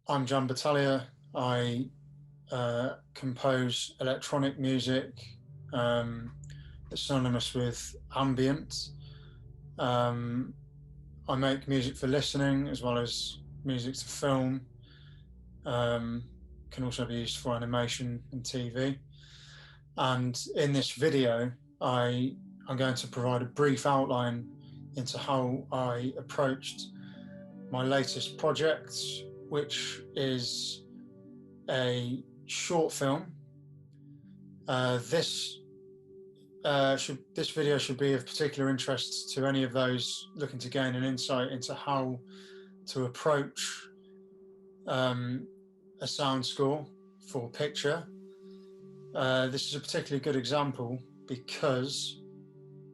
I'm Jan Battaglia. I compose electronic music um, that's synonymous with ambient. Um, I make music for listening as well as music to film. Um, can also be used for animation and TV. And in this video, I'm going to provide a brief outline into how I approached my latest project, which is a short film. This video should be of particular interest to any of those looking to gain an insight into how to approach um, a sound score for picture. This is a particularly good example because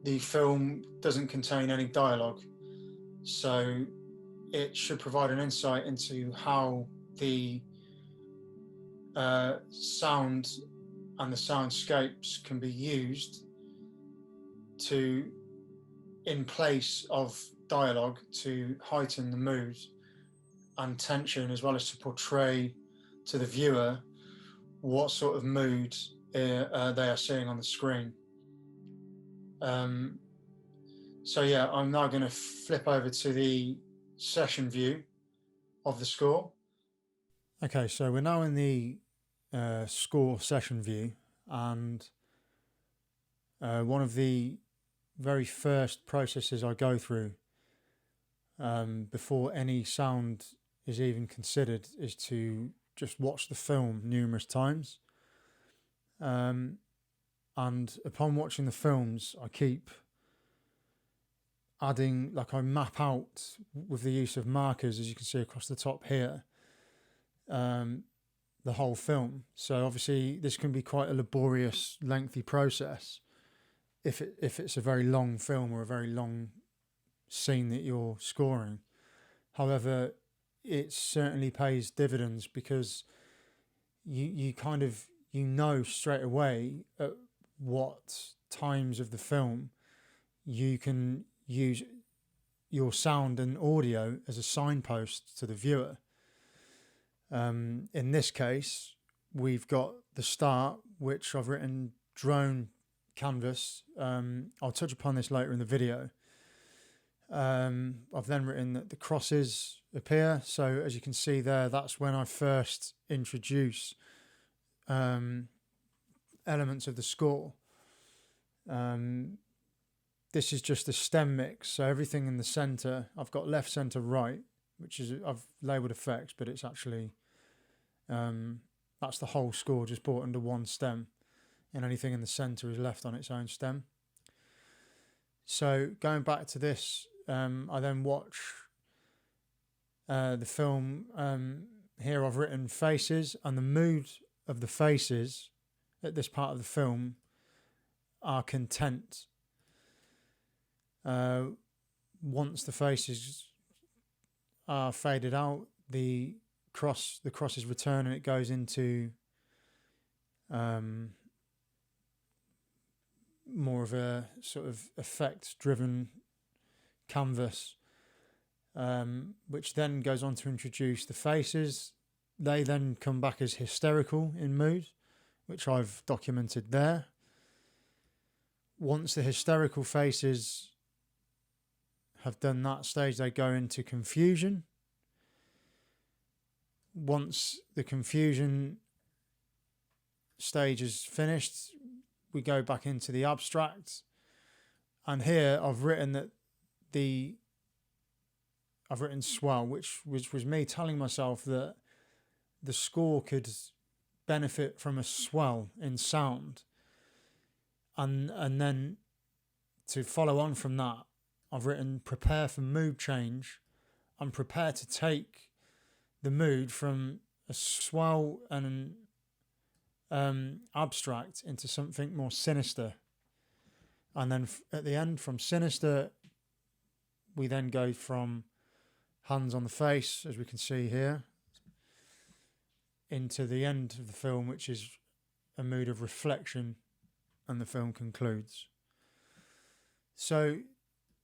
the film doesn't contain any dialogue, so it should provide an insight into how the sound and the soundscapes can be used to in place of dialogue to heighten the mood and tension, as well as to portray to the viewer what sort of mood they are seeing on the screen. Um, so yeah, I'm now going to flip over to the session view of the score. Okay, so we're now in the score session view, and one of the very first processes I go through before any sound is even considered is to just watch the film numerous times. Um, and upon watching the films, I keep adding, like I map out with the use of markers, as you can see across the top here, um, the whole film. So obviously this can be quite a laborious, lengthy process if it's a very long film or a very long scene that you're scoring. However, it certainly pays dividends because you kind of you know straight away at what times of the film you can use your sound and audio as a signpost to the viewer. In this case, we've got the start, which I've written drone canvas. I'll touch upon this later in the video. I've then written that the crosses appear. So as you can see there, that's when I first introduce elements of the score. This is just a stem mix. So everything in the center, I've got left, center, right, which is I've labeled effects, but it's actually that's the whole score just brought under one stem, and anything in the center is left on its own stem. So going back to this, I then watch the film. Here I've written faces, and the mood of the faces at this part of the film are content. Once the faces are faded out, the crosses return, and it goes into more of a sort of effect driven canvas, which then goes on to introduce the faces. They then come back as hysterical in mood, which I've documented there. Once the hysterical faces have done that stage, they go into confusion. Once the confusion stage is finished, we go back into the abstract. And here I've written that I've written swell, which was me telling myself that the score could benefit from a swell in sound. And then to follow on from that, I've written prepare for mood change and prepare to take the mood from a swell and an abstract into something more sinister. And then at the end, from sinister, we then go from hands on the face, as we can see here, into the end of the film, which is a mood of reflection, and the film concludes. So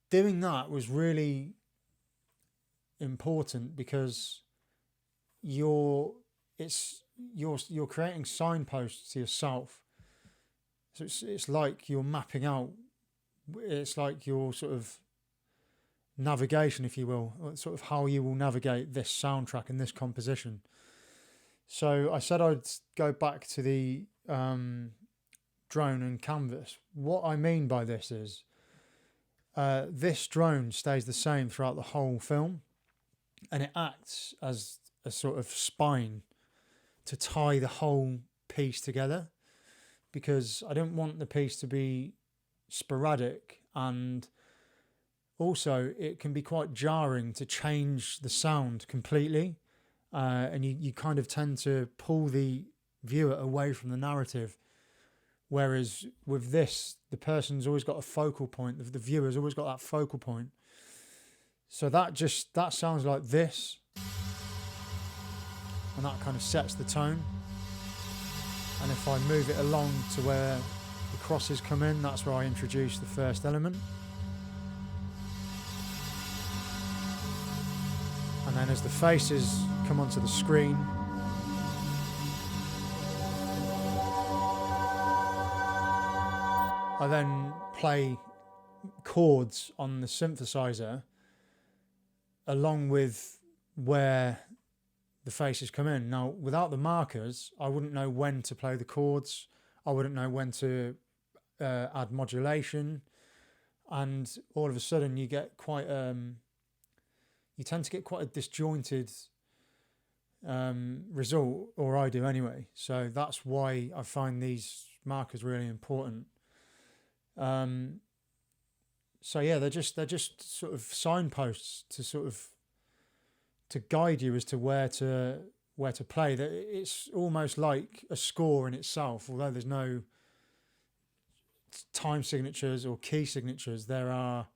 doing that was really important because you're you're creating signposts to yourself. So it's like you're mapping out. It's like your sort of navigation, if you will, sort of how you will navigate this soundtrack and this composition. So I said I'd go back to the drone and canvas. What I mean by this is this drone stays the same throughout the whole film, and it acts as a sort of spine to tie the whole piece together, because I don't want the piece to be sporadic, and also it can be quite jarring to change the sound completely, and you kind of tend to pull the viewer away from the narrative. Whereas with this, the person's always got a focal point. The viewer's always got that focal point. So that sounds like this, and that kind of sets the tone. And if I move it along to where the crosses come in, that's where I introduce the first element. And then as the faces come onto the screen, I then play chords on the synthesizer along with where the faces come in. Now, without the markers, I wouldn't know when to play the chords. I wouldn't know when to add modulation. And all of a sudden you get quite... you tend to get quite a disjointed result, or I do anyway. So that's why I find these markers really important. So yeah, they're just sort of signposts to guide you as to where to play. That it's almost like a score in itself, although there's no time signatures or key signatures. There are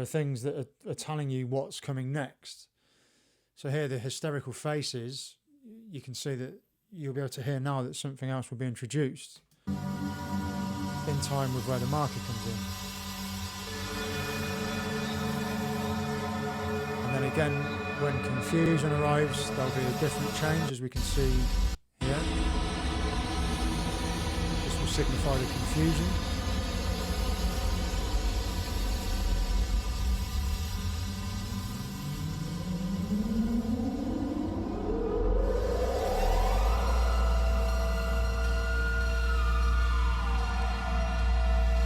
things that are telling you what's coming next. So here, the hysterical faces, you can see that you'll be able to hear now that something else will be introduced in time with where the marker comes in. And then again, when confusion arrives, there'll be a different change, as we can see here. This will signify the confusion.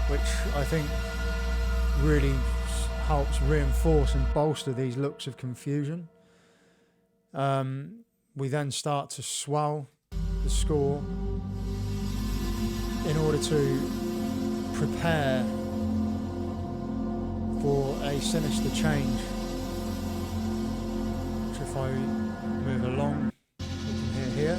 Which I think really helps reinforce and bolster these looks of confusion. We then start to swell the score in order to prepare for a sinister change, which if I move along, we can hear here.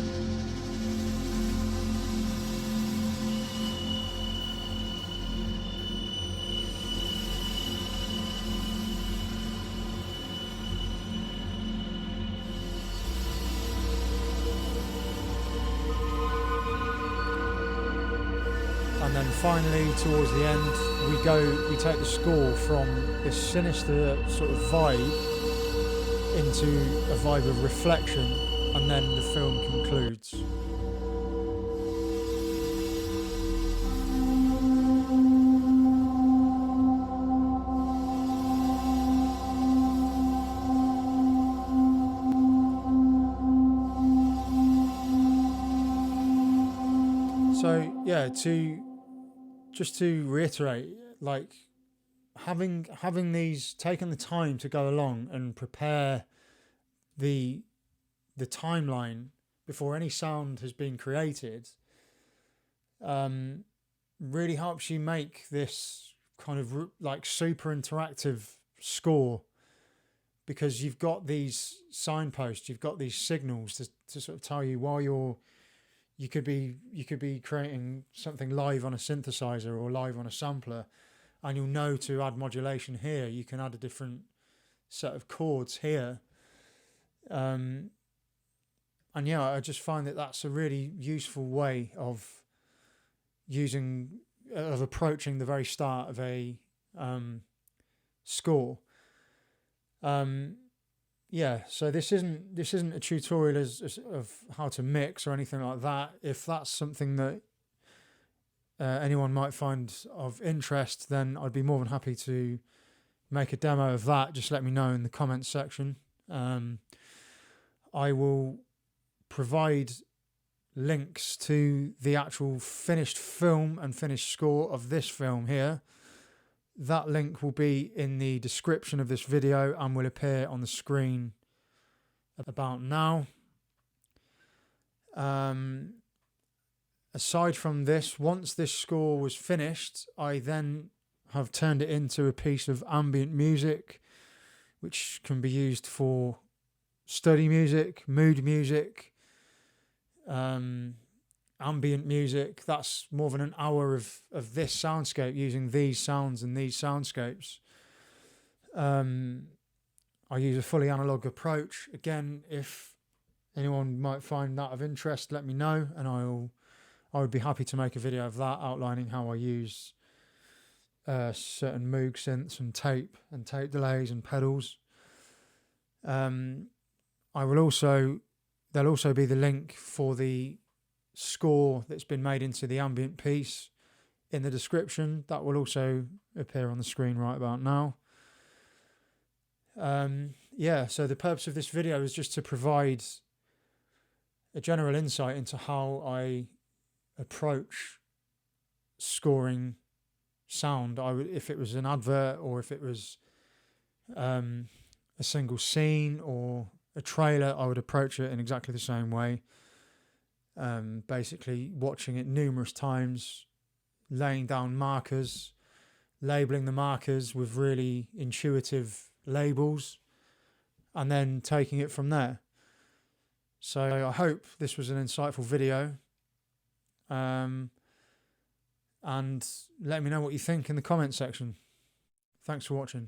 And then finally, towards the end, we take the score from this sinister sort of vibe into a vibe of reflection, and then the film concludes. So yeah, just to reiterate, like having these, taken the time to go along and prepare the timeline before any sound has been created, really helps you make this kind of like super interactive score, because you've got these signposts, you've got these signals to sort of tell you while you could be creating something live on a synthesizer or live on a sampler, and you'll know to add modulation here. You can add a different set of chords here. And yeah, I just find that that's a really useful way of approaching the very start of a score. yeah, so this isn't a tutorial of how to mix or anything like that. If that's something that anyone might find of interest, then I'd be more than happy to make a demo of that. Just let me know in the comments section. I will provide links to the actual finished film and finished score of this film here. That link will be in the description of this video and will appear on the screen about now. Aside from this, once this score was finished, I then have turned it into a piece of ambient music, which can be used for study music, mood music, ambient music. That's more than an hour of this soundscape using these sounds and these soundscapes. I use a fully analog approach. Again, if anyone might find that of interest, let me know, and I would be happy to make a video of that outlining how I use certain Moog synths and tape delays and pedals. There'll also be the link for the score that's been made into the ambient piece in the description. That will also appear on the screen right about now. So the purpose of this video is just to provide a general insight into how I approach scoring sound. If it was an advert, or if it was a single scene or a trailer, I would approach it in exactly the same way. Basically watching it numerous times, laying down markers, labeling the markers with really intuitive labels, and then taking it from there. So I hope this was an insightful video. And let me know what you think in the comment section. Thanks for watching.